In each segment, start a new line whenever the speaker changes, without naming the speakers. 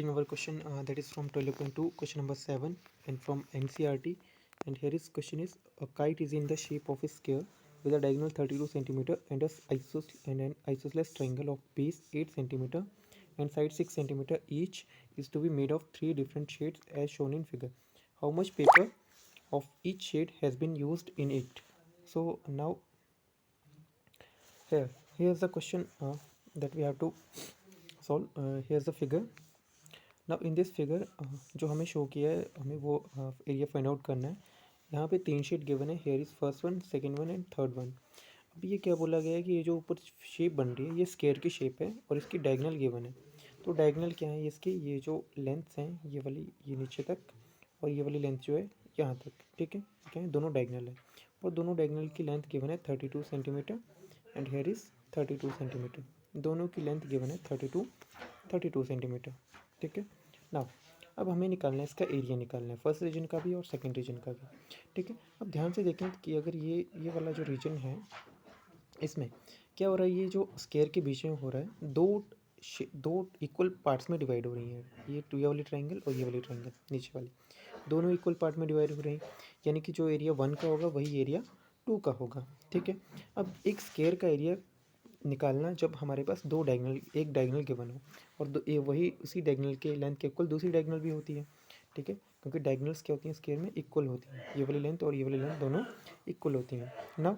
starting our question that is from 12.2 question number 7 and from NCRT. And here is question is a kite is in the shape of a sphere with a diagonal 32 centimeter and an isosceles triangle of base 8 centimeter and side 6 centimeter each is to be made of 3 different shades as shown in figure. How much paper of each shade has been used in it? So now here's the question that we have to solve. Here's the figure. Now in this figure जो हमें show किया है हमें वो area find out करना है. यहाँ पे 3 शीट गिवन है. Here is first one, second one and third one. अब ये क्या बोला गया है कि ये जो ऊपर शेप बन रही है ये स्क्वायर की शेप है और इसकी डायगोनल गिवन है. तो डायगोनल क्या है इसकी, ये जो लेंथ्स हैं ये वाली, ये नीचे तक और ये वाली लेंथ जो है यहाँ तक. ठीक है, क्या है, दोनों डायगोनल है और दोनों डायगोनल की लेंथ गिवन है 32 centimetre and here is 32 centimetre. दोनों की लेंथ गिवन है 32 सेंटीमीटर. ठीक है. नाउ अब हमें निकालना है, इसका एरिया निकालना है, फर्स्ट रीजन का भी और सेकंड रीजन का भी. ठीक है. अब ध्यान से देखें कि अगर ये वाला जो रीजन है इसमें क्या हो रहा है, ये जो स्क्वायर के बीच में हो रहा है दो इक्वल पार्ट्स में डिवाइड हो रही हैं. ये वाली ट्रायंगल और ये वाली ट्रायंगल नीचे वाली दोनों इक्वल पार्ट में डिवाइड हो रही हैं. यानी कि जो एरिया 1 का होगा वही एरिया 2 का होगा. ठीक है. अब एक स्क्वायर का एरिया निकालना जब हमारे पास एक डायगोनल गिवन हो और वही उसी डायगोनल के लेंथ के इक्वल दूसरी डायगोनल भी होती है. ठीक है, क्योंकि डायगोनल्स क्या होती हैं स्क्वायर में, इक्वल होती हैं. ये वाली लेंथ और ये वाली लेंथ दोनों इक्वल होती हैं ना.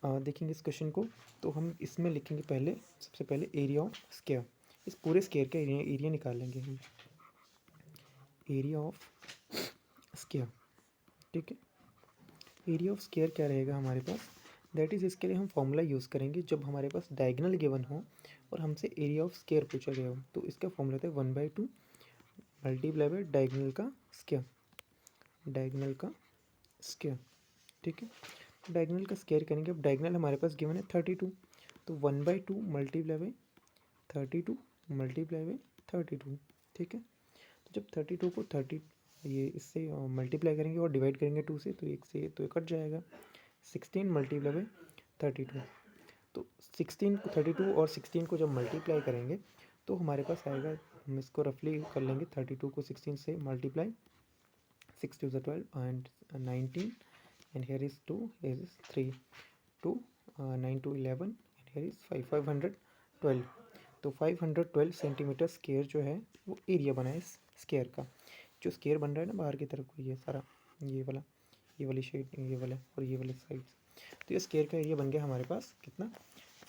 देखेंगे इस क्वेश्चन को तो हम इसमें लिखेंगे सबसे पहले एरिया ऑफ स्क्वायर. इस पूरे स्क्वायर का एरिया निकालेंगे हम, एरिया ऑफ स्क्वायर. ठीक है. एरिया ऑफ स्क्वायर क्या रहेगा हमारे पास, दैट इज़ इसके लिए हम फॉर्मूला यूज़ करेंगे जब हमारे पास डायगोनल गिवन हो और हमसे एरिया ऑफ स्क्वायर पूछा गया हो. तो इसका फॉर्मूला होता है 1/2 मल्टीप्लाई बाय डायगोनल का स्क्वायर. ठीक है. डायगोनल का स्क्वायर करेंगे. अब डायगोनल हमारे पास गिवन है 32, तो 1/2 मल्टीप्लाई बाय 32 मल्टीप्लाई बाय 32. ठीक है. तो जब 32 को 30 ये इससे मल्टीप्लाई करेंगे और डिवाइड करेंगे 2 से, तो एक से तो कट जाएगा. 16 मल्टीप्लाई बाय 32. तो 32 और 16 को जब मल्टीप्लाई करेंगे तो हमारे पास आएगा, हम इसको रफली कर लेंगे, 32 को 16 से multiply, 6 2 12 and 19 and here is 2, here is 3, 2 9 2 11 and here is 512. तो 512 सेंटीमीटर स्क्वायर जो है वो एरिया बना है इस स्क्वायर का. जो स्क्वायर बन रहा है ना बाहर की तरफ को, ये सारा ये वाली शेड, ये वाला और ये वाले साइड, तो ये स्क्वायर का एरिया बन गया हमारे पास कितना,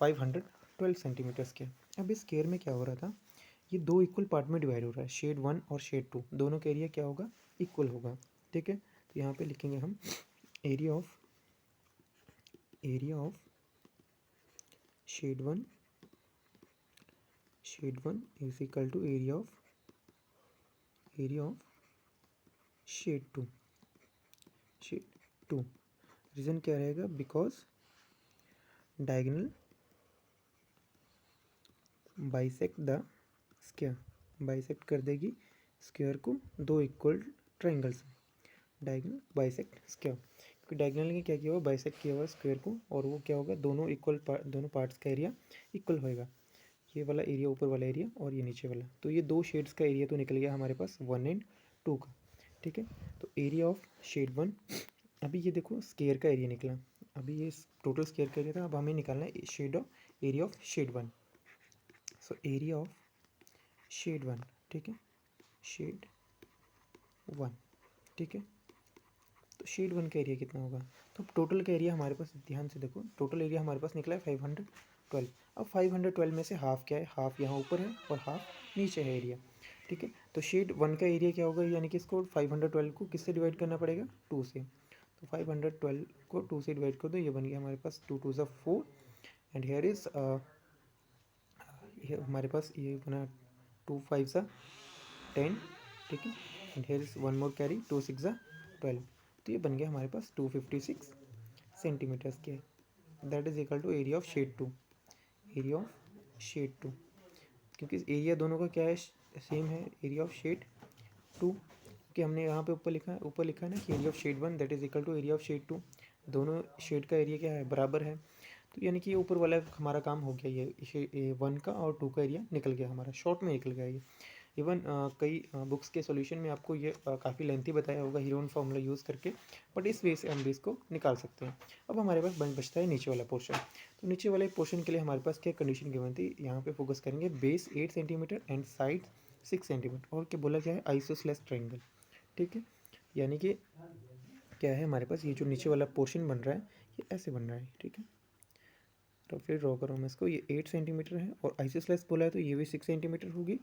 512 सेंटीमीटर स्क्वायर. अब इस स्क्वायर में क्या हो रहा था, ये दो इक्वल पार्ट में डिवाइड हो रहा है, शेड 1 और शेड 2 दोनों का एरिया क्या होगा, इक्वल होगा. ठीक है. तो यहाँ पे लिखेंगे हम area of shade 1 is equal to area of shade 2. Reason क्या रहेगा, because diagonal bisect the square, bisect कर देगी स्क्वायर को दो इक्वल ट्रायंगल्स में. डायगोनल बाइसेक्ट स्क्वायर, क्योंकि डायगोनल ने क्या किया हुआ, बाइसेक्ट किया हुआ स्क्वायर को, और वो क्या होगा, दोनों पार्ट्स का एरिया इक्वल होएगा. ये वाला एरिया ऊपर वाला एरिया और ये नीचे वाला, तो ये दो शेड्स का एरिया तो निकल गया हमारे पास 1 एंड 2 का. ठीक है. तो एरिया ऑफ शेड 1, अभी ये देखो स्क्वायर का एरिया निकला, अभी ये टोटल स्क्वायर का एरिया था, अब हमें निकालना है area of shade 1. So area of shade 1. ठीक है, शेड 1. ठीक है. तो शेड 1 का एरिया कितना होगा, तो टोटल का एरिया हमारे पास, ध्यान से देखो, टोटल एरिया हमारे पास निकला है 512. अब 512 में से हाफ क्या है, हाफ यहाँ ऊपर है और हाफ नीचे है एरिया. ठीक है. तो शेड 1 का एरिया क्या होगा, यानी कि इसको 512 को किससे डिवाइड करना पड़ेगा, 2 से. तो 512 को 2 से डिवाइड कर दो, ये बन गया हमारे पास 2 2 ज़ा 4 एंड हेयर इज़ हमारे पास ये बना 2 5 ज़ा 10. ठीक है. And here is 1 more carry 2 6 ज़ा 12. तो ये बन गया हमारे पास 256 सेंटीमीटर्स के. That is equal to area of shade 2. Area of shade 2, क्योंकि एरिया दोनों का क्या है, सेम है, एरिया ऑफ शेड 2. कि हमने यहाँ पे ऊपर लिखा है ना कि area of shade 1 that is equal to area of shade 2. दोनों शेड का एरिया क्या है, बराबर है. तो यानी कि ये ऊपर वाला हमारा काम हो गया, ये 1 का और 2 का एरिया निकल गया हमारा, शॉर्ट में निकल गया ये. इवन कई बुक्स के सॉल्यूशन में आपको ये काफ़ी लेंथी बताया होगा हीरोन फार्मूला यूज़ करके, बट इस वे से हम भी इसको निकाल सकते हैं। अब हमारे पास बचता है नीचे वाला पोर्शन। तो नीचे वाले पोर्शन के लिए हमारे पास क्या कंडीशन गिवन थी, यहाँ पे फोकस करेंगे base 8 centimetre and side 6 centimetre, और क्या बोला गया है आइसोसेलेस ट्रायंगल। ठीक है, यानी कि क्या है हमारे पास ये जो नीचे वाला पोर्शन बन रहा है ये ऐसे बन रहा है। ठीक है, तो फिर ड्रॉ करो मैं इसको, ये 8 सेंटीमीटर है और आइसोसेलेस बोला है तो ये भी 6 सेंटीमीटर होगी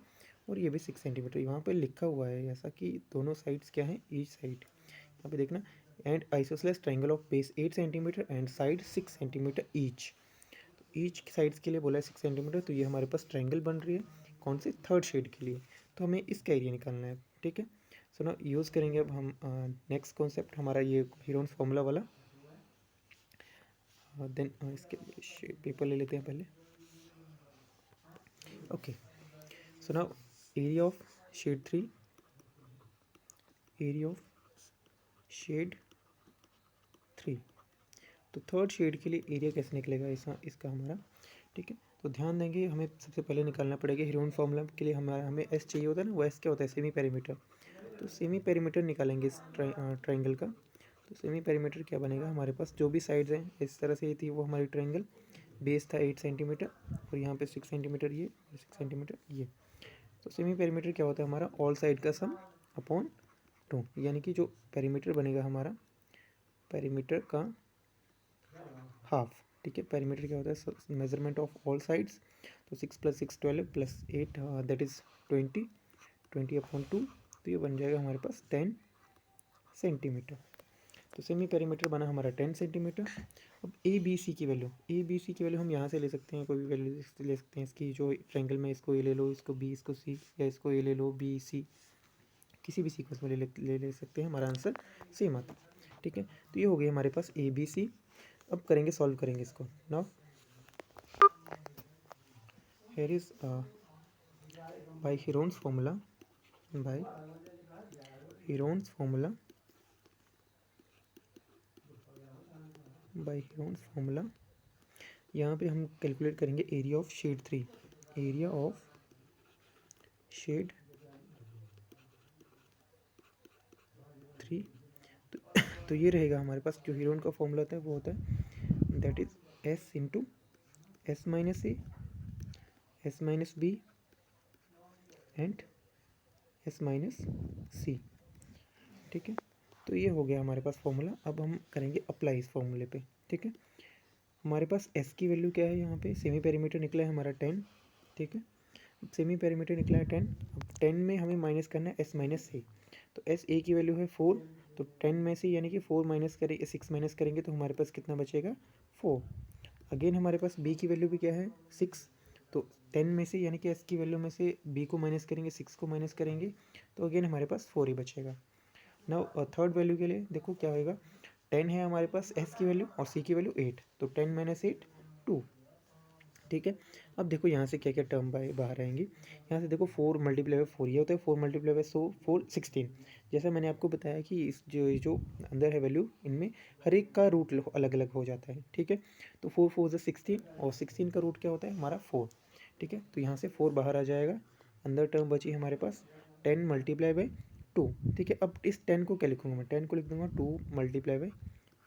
और ये भी 6 सेंटीमीटर। यहाँ पे लिखा हुआ है ऐसा कि दोनों साइड्स क्या हैं, ईच साइड, यहाँ पे देखना, and isosceles triangle of base 8 centimetre and side 6 centimetre each. तो ईच साइड्स के लिए बोला है 6 सेंटीमीटर, तो ये हमारे पास ट्रायंगल बन रही है कौन से, थर्ड शेड के लिए। तो हमें इसका एरिया निकालना है। ठीक है, सो ना यूज़ करेंगे अब हम नेक्स्ट कॉन्सेप्ट हमारा ये हीरोन्स फार्मूला वाला। देन इसके लिए शेड पेपर ले लेते हैं पहले। Okay, so now area of shade 3, area of shade 3। तो थर्ड शेड के लिए एरिया कैसे निकलेगा इसका हमारा। ठीक है, तो ध्यान देंगे हमें सबसे पहले निकालना पड़ेगा हीरोन फार्मूला के लिए हमें एस चाहिए होता है ना, वो एस क्या होता है, सेमी पेरीमीटर। तो सेमी पेरीमीटर निकालेंगे इस ट्रायंगल का। तो सेमी पेरीमीटर क्या बनेगा हमारे पास, जो भी साइड्स हैं इस तरह से थी वो हमारी ट्रायंगल, बेस था 8 सेंटीमीटर और यहाँ पे 6 सेंटीमीटर ये, 6 सेंटीमीटर ये। तो सेमी पेरीमीटर क्या होता है हमारा, ऑल साइड का सम अपॉन 2, यानी कि जो पेरीमीटर बनेगा हमारा, पेरीमीटर का हाफ। ठीक है, पेरीमीटर क्या होता है, मेजरमेंट ऑफ ऑल साइड्स। तो 6 + 6 12 + 8 दैट इज़ 20, 20/2, तो ये बन जाएगा हमारे पास 10 सेंटीमीटर। तो सेमी पेरीमीटर बना हमारा 10 सेंटीमीटर। अब ए बी सी की वैल्यू हम यहाँ से ले सकते हैं, कोई भी वैल्यू ले सकते हैं इसकी, जो ट्रायंगल में इसको ए ले लो, इसको बी, इसको सी, या इसको ए ले लो बी सी, किसी भी सीक्वेंस में ले सकते हैं, हमारा आंसर सेम आता है। ठीक है, तो ये हो गई हमारे पास ए बी सी। अब करेंगे, सॉल्व करेंगे इसको। Now here is by Heron's formula, by Heron's formula, by Heron's formula, यहाँ पे हम कैलकुलेट करेंगे area of shade 3, area of shade 3। तो ये रहेगा हमारे पास, जो हीरोन का फॉर्मूला होता है वो होता है that is S into S minus A, S minus B and S minus C. ठीक है, तो ये हो गया हमारे पास फॉर्मूला। अब हम करेंगे अप्लाई इस फॉर्मूले पे। ठीक है, हमारे पास एस की वैल्यू क्या है, यहाँ पे सेमी पेरीमीटर निकला है हमारा 10। ठीक है, सेमी पेरीमीटर निकला है 10। अब 10 में हमें माइनस करना है एस माइनस ए। तो एस ए की वैल्यू है 4, तो 10 में से यानी कि 4 माइनस करेंगे, 6 माइनस करेंगे तो हमारे पास कितना बचेगा, 4। अगेन हमारे पास बी की वैल्यू भी क्या है, 6। तो 10 में से यानी कि एस की वैल्यू में से बी को माइनस करेंगे, 6 को माइनस करेंगे, तो अगेन हमारे पास 4 ही बचेगा। नाउ थर्ड वैल्यू के लिए देखो क्या होएगा, 10 है हमारे पास एस की वैल्यू और सी की वैल्यू 8, तो 10 - 8 2। ठीक है, अब देखो यहाँ से क्या क्या टर्म बाहर आएंगी। यहाँ से देखो 4 × 4 ये होता है, 4 × 4 16। जैसा मैंने आपको बताया कि इस जो अंदर है वैल्यू, इनमें हर एक का रूट अलग अलग हो जाता है। ठीक है, तो 4 × 4 = 16 और 16 का रूट क्या होता है हमारा 4। ठीक है, तो यहाँ से 4 बाहर आ जाएगा, अंदर टर्म बची हमारे पास 10 × 2। ठीक है, अब इस 10 को क्या लिखूँगा मैं, 10 को लिख दूँगा 2 ×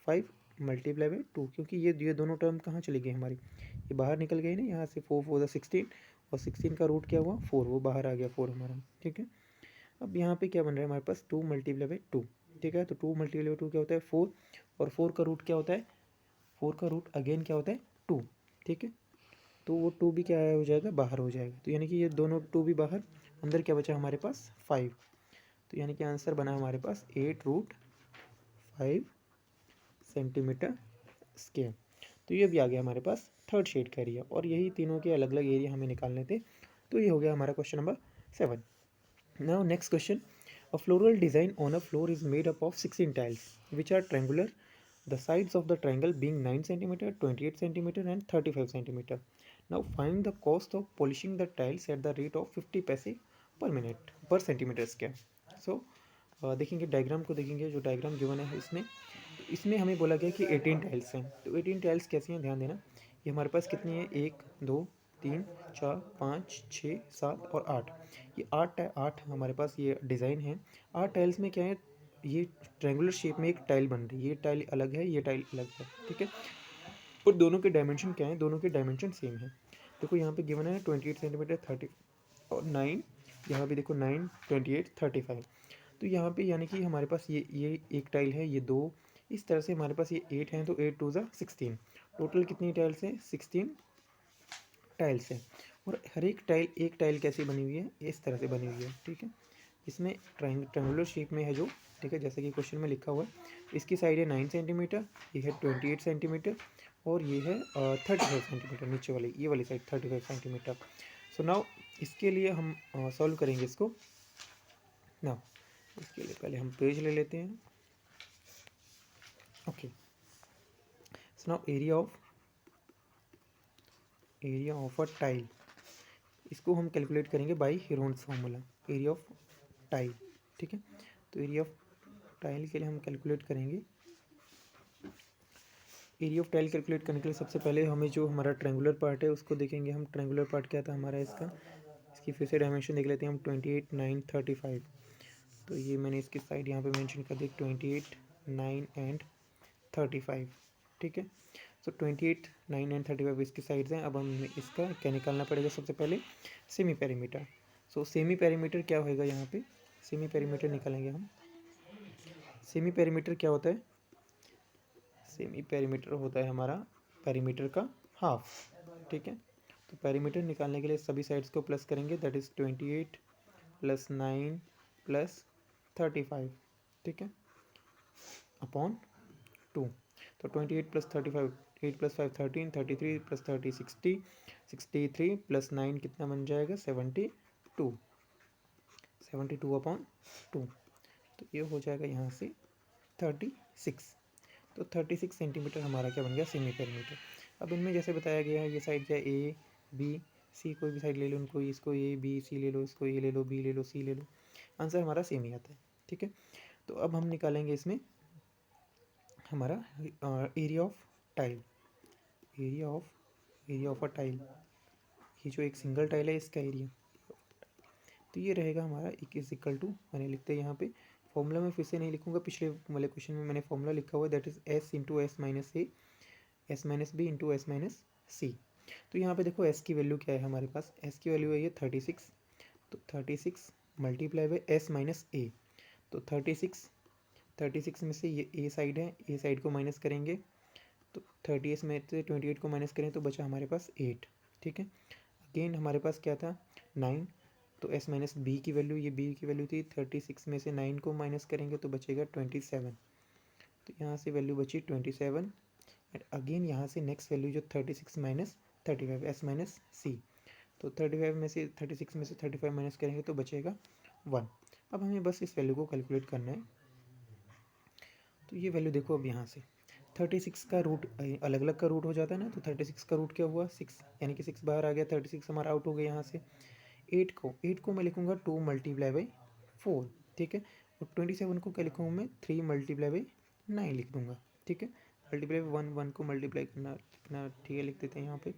5 × 2, क्योंकि ये दोनों टर्म कहाँ चली गई हमारी, ये बाहर निकल गई ना यहाँ से। 4 × 4 = 16 और 16 का रूट क्या हुआ 4, वो बाहर आ गया 4 हमारा। ठीक है, अब यहाँ पे क्या बन रहा है हमारे पास 2 × 2। ठीक है, तो 2 × 2 क्या होता है 4, और 4 का रूट क्या होता है, 4 का रूट अगेन क्या होता है 2। ठीक है, तो वो 2 भी क्या हो जाएगा, बाहर हो जाएगा, तो यानी कि ये दोनों 2 भी बाहर, अंदर क्या बचा हमारे पास 5। तो यानी कि आंसर बना हमारे पास 8√5 सेंटीमीटर स्क्वायर। तो ये भी आ गया हमारे पास थर्ड शेड का एरिया, और यही तीनों के अलग अलग एरिया हमें निकालने थे। तो ये हो गया हमारा question number 7। Now next question, a floral design on a floor is made up of 16 tiles which are triangular, the sides of the triangle being 9 cm, 28 cm and 35 cm. Now find the cost of polishing the tiles at the rate of 50 पैसे per minute per centimeter square. So देखेंगे diagram को, देखेंगे जो diagram given है इसमें हमें बोला गया कि 18 टाइल्स हैं। तो 18 टाइल्स कैसी हैं, ध्यान देना। ये हमारे पास कितनी है, 1 2 3 4 5 6 7 और 8, ये 8 हमारे पास ये डिज़ाइन है। 8 टाइल्स में क्या है, ये ट्रायंगुलर शेप में एक टाइल बन रही है, ये टाइल अलग है, ये टाइल अलग है, ठीक है। और दोनों के डायमेंशन क्या है, दोनों के डायमेंशन सेम है। देखो यहाँ पे गिवन है 28 सेंटीमीटर 30 और 9, यहाँ पे देखो 9 28 35। तो यहाँ पे यानी कि हमारे पास ये एक टाइल है, ये दो, इस तरह से हमारे पास ये 8 हैं, तो 8 2 ज़ा 16। टोटल कितनी टाइल्स हैं, 16 टाइल्स हैं। और हर एक टाइल कैसे बनी हुई है, इस तरह से बनी हुई है, ठीक है। इसमें ट्रायंगुलर शेप में है जो, ठीक है, जैसे कि क्वेश्चन में लिखा हुआ है। इसकी साइड है 9 सेंटीमीटर, ये है 28 सेंटीमीटर, और ये है 35 सेंटीमीटर, नीचे वाली ये वाली साइड 35 सेंटीमीटर। सो नाउ इसके लिए हम सॉल्व करेंगे इसको। नाउ इसके लिए पहले हम पेज ले लेते हैं। Okay, so now area of a tile, इसको हम कैलकुलेट करेंगे by Heron's formula, area of tile, ठीक है। तो एरिया ऑफ टाइल के लिए हम कैलकुलेट करेंगे। एरिया ऑफ टाइल कैलकुलेट करने के लिए सबसे पहले हमें जो हमारा ट्रायंगुलर पार्ट है उसको देखेंगे हम। ट्रायंगुलर पार्ट क्या था हमारा इसका, इसकी फिर से डायमेंशन देख लेते हैं हम। 28 9 35, तो ये मैंने इसकी साइड यहाँ पे मेंशन कर दी, 28 9 एंड 35, ठीक है। सो 28 9 एंड 35 इसकी साइड्स हैं। अब हमें इसका क्या निकालना पड़ेगा, सबसे पहले सेमी पेरीमीटर। सो सेमी पेरीमीटर क्या होएगा, यहाँ पे सेमी पेरीमीटर निकालेंगे हम। सेमी पेरीमीटर क्या होता है, सेमी पेरीमीटर होता है हमारा पेरीमीटर का हाफ, ठीक है। तो पेरीमीटर निकालने के लिए सभी साइड्स को प्लस करेंगे, दैट इज़ 28 + 9 + 35, ठीक है, अपॉन 2। तो 28 + 35, 8 + 5 13, 33 + 30 60, 63 + 9 कितना बन जाएगा, 72, 72/2। तो ये हो जाएगा यहाँ से 36। तो 36 सेंटीमीटर हमारा क्या बन गया, सेमी पेरीमीटर। अब इनमें जैसे बताया गया है, ये साइड क्या, ए बी सी, कोई भी साइड ले लो इनको, इसको ए बी सी ले लो, इसको ए ले लो, बी ले लो, सी ले लो, आंसर हमारा सेम ही आता है, ठीक है। तो अब हम निकालेंगे इसमें हमारा area of tile, area of a tile, ये जो एक सिंगल टाइल है इसका एरिया, तो ये रहेगा हमारा = मैंने लिखते हैं यहाँ पे फॉर्मूला में, फिर से नहीं लिखूंगा, पिछले वाले क्वेश्चन में मैंने फॉर्मूला लिखा हुआ है, that is S × S - A S - B × S - C। तो यहाँ पे देखो S की वैल्यू क्या है हमारे पास, S की वैल्यू है ये 36, तो 36 × S - A, तो 36 में से ये A साइड है, A साइड को माइनस करेंगे, तो 38 में से 28 को माइनस करें तो बचा हमारे पास 8, ठीक है। अगेन हमारे पास क्या था, 9, तो S - B की वैल्यू, ये B की वैल्यू थी, 36 में से 9 को माइनस करेंगे तो बचेगा 27, तो यहाँ से वैल्यू बची 27। एंड अगेन यहाँ से नेक्स्ट वैल्यू जो 36 - 35 S - C, तो 35 में से 36 में से 35 माइनस करेंगे तो बचेगा 1। अब हमें बस इस वैल्यू को कैलकुलेट करना है। तो ये वैल्यू देखो, अब यहाँ से 36 का रूट अलग अलग का रूट हो जाता है ना, तो 36 का रूट क्या हुआ, 6, यानी कि 6 बाहर आ गया, 36 हमारा आउट हो गया यहाँ से। 8 को मैं लिखूँगा 2 × 4, ठीक है। और 27 को क्या लिखूँगा मैं, 3 × 9 लिख दूँगा, ठीक है। मल्टीप्लाई 1 को मल्टीप्लाई करना, ठीक है, लिख देते हैं यहाँ पे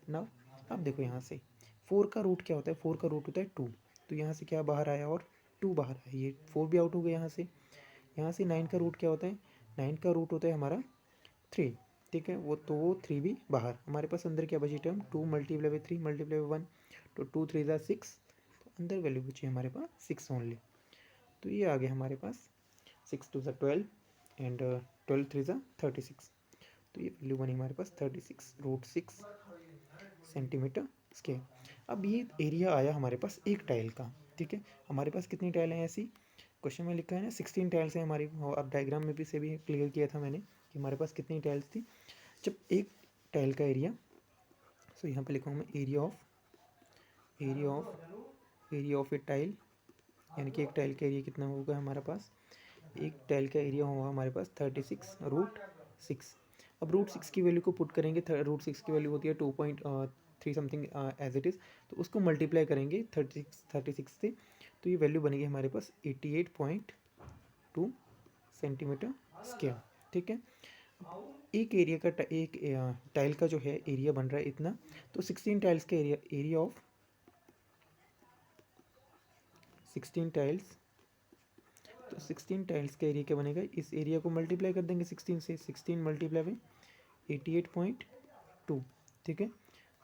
ना। अब देखो यहाँ से 4 का रूट क्या होता है, 4 का रूट होता है 2, तो यहाँ से क्या बाहर आया, और 2 बाहर आया, ये 4 भी आउट हो गया यहाँ से। यहाँ से 9 का रूट क्या होता है, 9 का रूट होता है हमारा 3, ठीक है, वो 3 भी बाहर। हमारे पास अंदर क्या बची टर्म, 2 × 3 × 1, तो 2 3 ज़ा 6, तो अंदर वैल्यू बची हमारे पास 6 ओनली। तो ये आ गया हमारे पास 6 2 ज़ा 12 एंड 12 3 ज़ा 36, तो ये वैल्यू बनी हमारे पास 36√6 सेंटीमीटर स्क्वायर। अब ये एरिया आया हमारे पास एक टाइल का, ठीक है। हमारे पास कितनी टाइल हैं ऐसी, क्वेश्चन में लिखा है ना 16 टाइल्स हैं हमारी, और अब डायग्राम में भी से भी क्लियर किया था मैंने कि हमारे पास कितनी टाइल्स थी। जब एक टाइल का एरिया, सो यहाँ पे लिखूँगा मैं एरिया ऑफ ए टाइल, यानी कि एक टाइल का एरिया कितना होगा हमारे पास, एक टाइल का एरिया होगा हमारे पास 36√6। अब √6 की वैल्यू को पुट करेंगे, √6 की वैल्यू होती है 2.3 समथिंग एज इट इज़, तो उसको मल्टीप्लाई करेंगे 36 से, तो ये वैल्यू बनेगी हमारे पास 88.2 सेंटीमीटर स्क्वायर, ठीक है। एक एरिया का एक टाइल का जो है एरिया बन रहा है इतना, तो 16 टाइल्स का एरिया ऑफ 16 टाइल्स, तो 16 टाइल्स का एरिया क्या बनेगा, इस एरिया को मल्टीप्लाई कर देंगे 16 से, 16 मल्टीप्लाई बाई 88.2, ठीक है।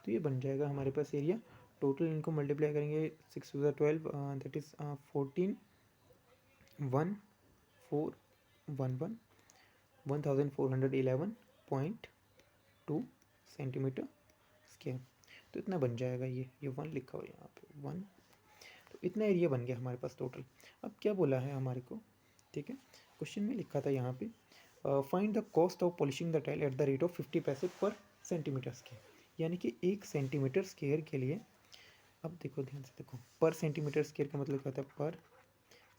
तो ये बन जाएगा हमारे पास एरिया। टोटल इनको मल्टीप्लाई करेंगे 6 to 12, that is 14,1411 1411.2 centimetre square. तो इतना बन जाएगा, ये 1 लिखा हुआ है यहाँ पे 1। तो इतना एरिया बन गया हमारे पास टोटल। अब क्या बोला है हमारे को, ठीक है, क्वेश्चन में लिखा था यहाँ पे find the cost of polishing the tile at the rate of 50 पैसे पर सेंटीमीटर स्क्वायर, यानी कि 1 सेंटीमीटर स्क्वायर के लिए। अब देखो ध्यान से देखो, पर सेंटीमीटर स्क्वायर का मतलब क्या होता है, पर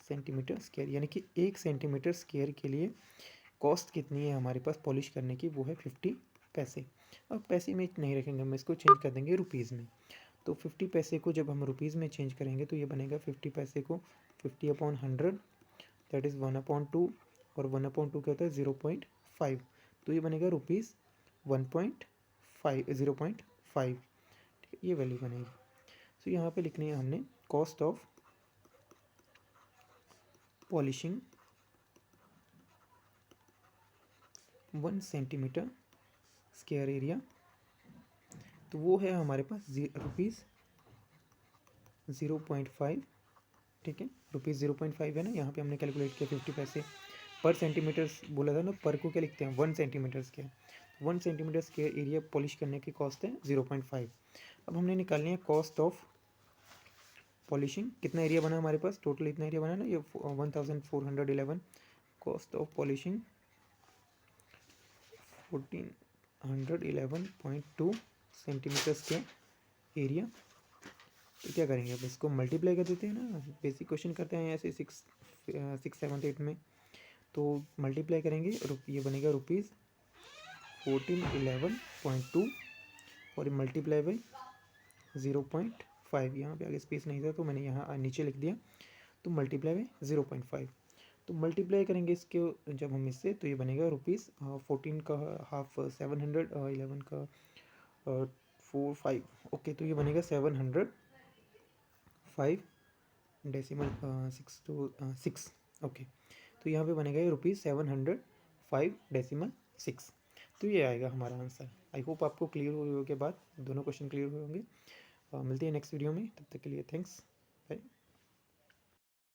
सेंटीमीटर स्क्वायर, यानी कि 1 सेंटीमीटर स्क्वायर के लिए कॉस्ट कितनी है हमारे पास पॉलिश करने की, वो है 50 पैसे। अब पैसे में नहीं रखेंगे, हम इसको चेंज कर देंगे रुपीज़ में। तो 50 पैसे को जब हम रुपीज़ में चेंज करेंगे तो ये बनेगा 50 पैसे को 50/100, दैट इज़ 1/2, और 1/2 क्या होता है 0.5, तो ये बनेगा रुपीज़ 1.5 0.5, ठीक है, ये वैल्यू बनेगी। तो यहाँ पे लिखनी है हमने cost of polishing 1 centimetre square area, तो वो है हमारे पास रुपीज़ 0.5, ठीक है, रुपीज़ 0.5 है ना, यहाँ पे हमने कैलकुलेट किया 50 पैसे पर सेंटीमीटर बोला था ना, पर को क्या लिखते हैं 1 centimetre square, 1 centimetre square area polish करने की कॉस्ट है 0.5। अब हमने निकालनी है कॉस्ट ऑफ पॉलिशिंग, कितना एरिया बना हमारे पास, टोटल इतना एरिया बना ना, ये 1411, cost of polishing 1411.2 centimetre square area. तो क्या करेंगे, अब इसको मल्टीप्लाई कर देते हैं ना, बेसिक क्वेश्चन करते हैं ऐसे 6 7 8 में, तो मल्टीप्लाई करेंगे, ये बनेगा रुपीज़ 1411.2 और मल्टीप्लाई बाई 0.5, यहाँ पे आगे स्पेस नहीं था तो मैंने यहाँ नीचे लिख दिया, तो मल्टीप्लाई बाई 0.5। तो मल्टीप्लाई करेंगे इसके जब हम इससे, तो ये बनेगा रुपीज़ 14 का हाफ 700, 11 का 4 5, ओके, तो ये बनेगा 705 डेसिमल 6 to 6, ओके, तो यहाँ पे बनेगा ये ₹705.6। तो ये आएगा हमारा आंसर। आई होप आपको क्लियर हुए के बाद दोनों क्वेश्चन क्लियर हुए होंगे। मिलते हैं नेक्स्ट वीडियो में, तब तक के लिए थैंक्स।